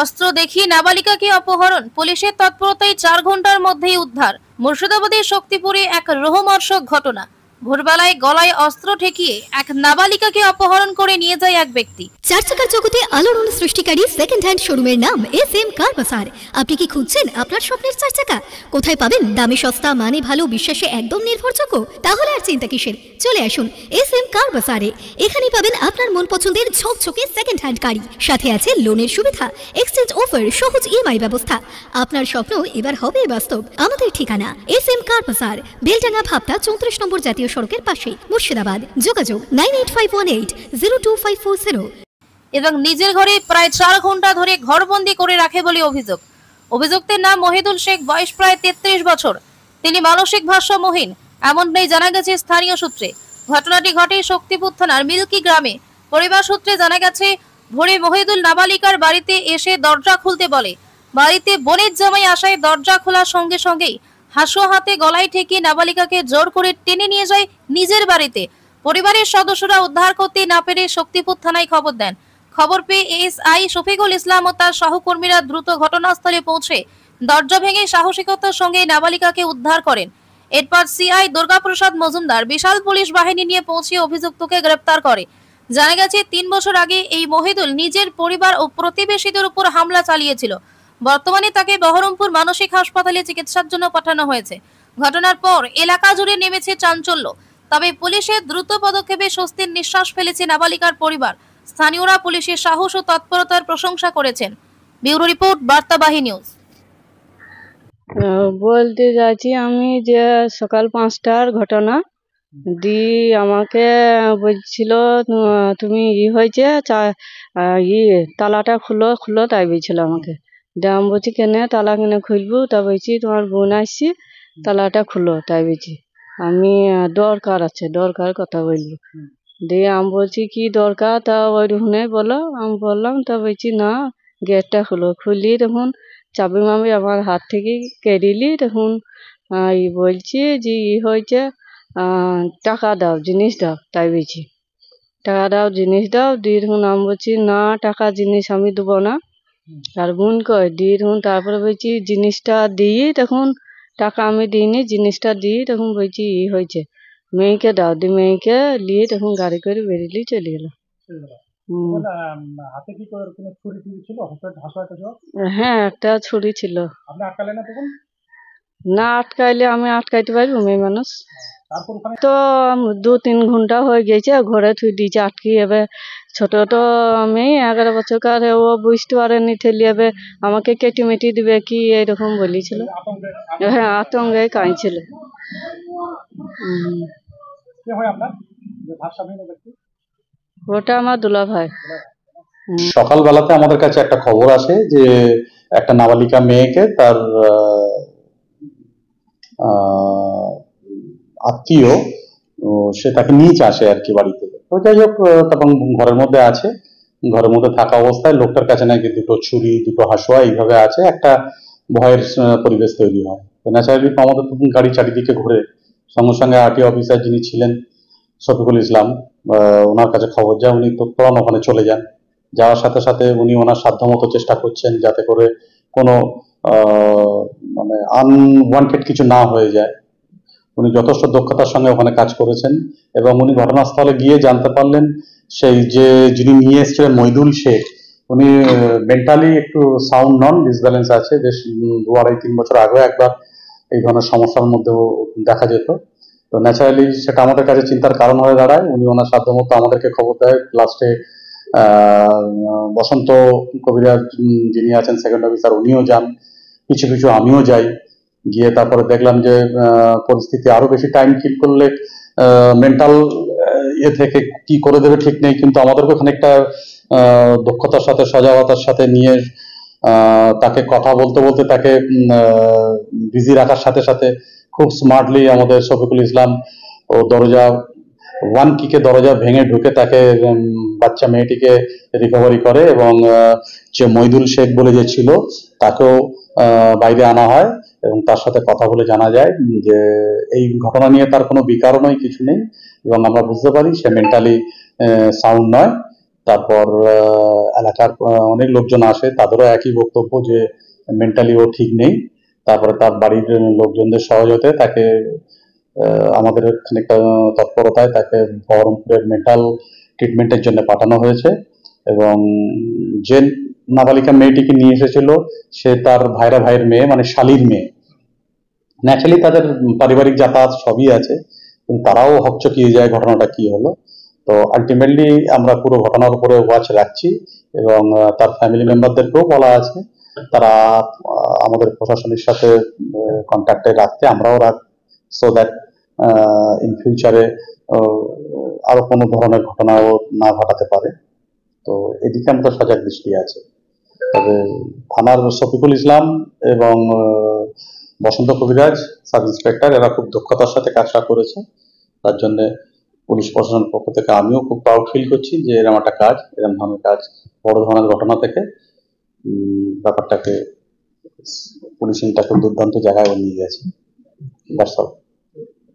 অস্ত্র দেখিয়ে নাবালিকাকে অপহরণ, পুলিশের তৎপরতায় 4 ঘন্টার মধ্যেই উদ্ধার। মুর্শিদাবাদের শক্তিপুরে এক রোমহর্ষক ঘটনা। ভোরবেলায় গলায় অস্ত্র ঠেকিয়ে এক নাবালিকাকে অপহরণ করে নিয়ে যায় এক ব্যক্তি। 4 চাকার জগতে আলোড়ন সৃষ্টিকারী সেকেন্ড হ্যান্ড শোরুমের নাম SM কার বাজার। আপনি কি খুঁজছেন আপনার স্বপ্নের 4 চাকা? কোথায় পাবেন দামে সস্তা, মানে ভালো, বিশ্বাসে একদম নির্ভরযোগ্য? তাহলে আর চিন্তা কিসের, চলে আসুন SM কার বাজারে। এখানে পাবেন আপনার মন পছন্দের ঝকঝকে সেকেন্ড হ্যান্ড গাড়ি, সাথে আছে লোনের সুবিধা, এক্সচেঞ্জ অফার, সহজ EMI ব্যবস্থা। আপনার স্বপ্ন এবার হবে বাস্তব। আমাদের ঠিকানা SM কার বাজার, বেলডাঙ্গা ভাবতা 34 নম্বর জাতীয় সড়কের পাশে, মুর্শিদাবাদ। যোগাযোগ 9851802540। এবং নিজের ঘরে প্রায় 4 ঘন্টা ধরে ঘরবন্দি করে রাখে বলে অভিযোগ। অভিযুক্তের নাম মহিদুল শেখ, বয়স প্রায় 33 বছর। তিনি মানসিক ভারসাম্যহীন, এমনটাই জানা গেছে স্থানীয় সূত্রে। ঘটনাটি ঘটে শক্তিপুর থানার মিল্কি গ্রামে। পরিবার সূত্রে জানা গেছে, ভোরে মহিদুল নাবালিকার বাড়িতে এসে দরজা খুলতে বলে। বাড়িতে বোনের জামাই আসায় দরজা খোলার সঙ্গে সঙ্গেই হাসুয়া হাতে গলায় ঠেকিয়ে নাবালিকাকে জোর করে টেনে নিয়ে যায় নিজের বাড়িতে। পরিবারের সদস্যরা উদ্ধার করতে না পেরে শক্তিপুর থানায় খবর দেন। খবর পেয়ে এসআই শফিকুল ইসলাম ও তার সহকর্মীরা দ্রুত ঘটনাস্থলে পৌঁছে দরজা ভেঙে সাহসিকতার সঙ্গে নাবালিকাকে উদ্ধার করেন। এরপর সিআই দুর্গাপ্রসাদ মজুমদার বিশাল পুলিশ বাহিনী নিয়ে পৌঁছে অভিযুক্তকে গ্রেপ্তার করে। জানা গেছে 3 বছর আগে এই মহিদুল নিজের পরিবার ও প্রতিবেশীদের উপর হামলা চালিয়েছিল। বর্তমানে তাকে বহরমপুর মানসিক হাসপাতালে চিকিৎসার জন্য পাঠানো হয়েছে। ঘটনার পর এলাকা জুড়ে নেমেছে চাঞ্চল্য। তবে পুলিশের দ্রুত পদক্ষেপে স্বস্তির নিঃশ্বাস ফেলেছে নাবালিকার পরিবার। স্থানীয়রা পুলিশের সাহস ও তৎপরতার প্রশংসা করেছেন। ব্যুরো রিপোর্ট, বার্তাবাহী নিউজ। বলতে যাচ্ছি আমি যে সকাল 5টার ঘটনা। আমাকে বলছিল তুমি হয়েছে তালাটা খুলো তাই বলছিল আমাকে। আমি বলছি কেনে তালা কেনে খুলবো? তা বলছি তোমার বোন আসছি, তালাটা খুলো তাই বলছি। আমি দরকার কথা বলবো। আমি বলছি কি দরকার? তা ওই রুহনে বলো। আমি বললাম, তা বলছি না গেটটা খুলি তখন চাবি মাবি আমার হাত থেকে কেড়িলি। তখন বলছি যে হয়েছে টাকা দাও, জিনিস দাও তাই বলছি। টাকা দাও, জিনিস দাও। তখন আমি বলছি না টাকা জিনিস আমি দেবো না। আর বোন কয় তখন তারপরে বলছি জিনিসটা দিই, তখন টাকা আমি দিইনি, জিনিসটা দিই। তখন বলছি হয়েছে মেয়েকে দাও। মেয়েকে নিয়ে তখন গাড়ি করে বেরিয়ে চলে গেল। হ্যাঁ একটা ছুরি ছিল। না আটকাইলে আমি আটকাইতে পারবো? মেয়ে মানুষ তো 2-3 ঘন্টা হয়ে গেছে, ঘরে থুই দিয়েছে আটকে। এবার ছোট তো মেয়ে 11 বছরকার, ও বুঝতে পারেনি ঠেলি যাবে আমাকে কেটে মেটি দিবে কি এইরকম বলেছিল। হ্যাঁ আতঙ্কে কাঁদছিল। ওটা আমার দুলা ভাই। সকালবেলাতে আমাদের কাছে একটা খবর আসে যে একটা নাবালিকা মেয়েকে তার আত্মীয় সে তাকে নিয়ে আসে আর কি বাড়ি থেকে। তো যাই হোক, তখন ঘরের মধ্যে আছে। ঘরের মধ্যে থাকা অবস্থায় লোকটার কাছে নাকি 2টো ছুরি, 2টো হাসুয়া এইভাবে আছে। একটা ভয়ের পরিবেশ তৈরি হয়। তো ন্যাচারালি আমাদের গাড়ি চারিদিকে ঘুরে সঙ্গে সঙ্গে আরটি অফিসার যিনি ছিলেন শফিকুল ইসলাম, ওনার কাছে খবর যায়। উনি তৎক্ষণাৎ ওখানে চলে যান। যাওয়ার সাথে সাথে উনি ওনার সাধ্যমতো চেষ্টা করছেন যাতে করে কোনো মানে আনওয়ান্টেড কিছু না হয়ে যায়। উনি যথেষ্ট দক্ষতার সঙ্গে ওখানে কাজ করেছেন এবং উনি ঘটনাস্থলে গিয়ে জানতে পারলেন সেই যিনি নিয়ে এসেছিলেন মহিদুল শেখ, উনি মেন্টালি একটু সাউন্ড নন, ডিসব্যালেন্স আছে। বেশ 2-3 বছর আগে একবার এই ধরনের সমস্যার মধ্যেও দেখা যেত। তো ন্যাচারালি সেটা আমাদের কাছে চিন্তার কারণ হয়ে দাঁড়ায়। উনি ওনার সাধ্যমতো আমাদেরকে খবর দেয়। লাস্টে বসন্ত কবিরাজ যিনি আছেন সেকেন্ড অফিসার, উনিও যান, কিছু আমিও যাই। গিয়ে তারপরে দেখলাম যে পরিস্থিতি আরো বেশি টাইম কিল করলে মেন্টাল থেকে কি করে দেবে ঠিক নেই, কিন্তু আমাদেরকে খানিকটা দক্ষতার সাথে সজাগতার সাথে নিয়ে তাকে কথা বলতে বলতে তাকে বিজি রাখার সাথে সাথে খুব স্মার্টলি আমাদের শফিকুল ইসলাম ও দরজা 1 কিকে দরজা ভেঙে ঢুকে তাকে বাচ্চা মেয়েটিকে রিকভারি করে এবং যে মহিদুল শেখ বলে যে ছিল তাকেও বাইরে আনা হয় এবং তার সাথে কথা বলে জানা যায় যে এই ঘটনা নিয়ে তার কোনো বিকারও নয়, কিছু নেই এবং আমরা বুঝতে পারি সে মেন্টালি সাউন্ড নয় তারপর এলাকার অনেক লোকজন আসে, তাদেরও একই বক্তব্য যে মেন্টালি ও ঠিক নেই। তারপরে তার বাড়ির লোকজনদের সহযোগিতায় তাকে আমাদের খানিকটা তৎপরতায় তাকে বহরমপুরের মেন্টাল ট্রিটমেন্টের জন্য পাঠানো হয়েছে। এবং যে নাবালিকা মেয়েটিকে নিয়ে এসেছিল সে তার ভাইয়ের মেয়ে, মানে শালীর মেয়ে। ন্যাচারালি তাদের পারিবারিক যাতায়াত সবই আছে, কিন্তু তারাও হকচকিয়ে যায় ঘটনাটা কি হলো। তো আলটিমেটলি আমরা পুরো ঘটনার উপরে ওয়াচ রাখছি এবং তার ফ্যামিলি মেম্বারদেরকেও বলা আছে তারা আমাদের প্রশাসনের সাথে কন্ট্যাক্টে রাখতে, আমরাও রাখ, সো দ্যাট ইন ফিউচারে আরো কোনো ধরনের ঘটনাও না ঘটাতে পারে। তো এদিকে আমাদের সজাগ দৃষ্টি আছে। তবে থানার শফিকুল ইসলাম এবং বসন্ত কবিরাজ সাব ইন্সপেক্টর এরা খুব দক্ষতার সাথে কাজটা করেছে। তার জন্য পুলিশ প্রশাসনের পক্ষ থেকে আমিও খুব প্রাউড ফিল করছি যে এরকম একটা কাজ, এরকম ধরনের কাজ, বড় ধরনের ঘটনা থেকে ব্যাপারটাকে পুলিশিংটাকে দুর্দান্ত জায়গায় নিয়ে গেছে। That's all.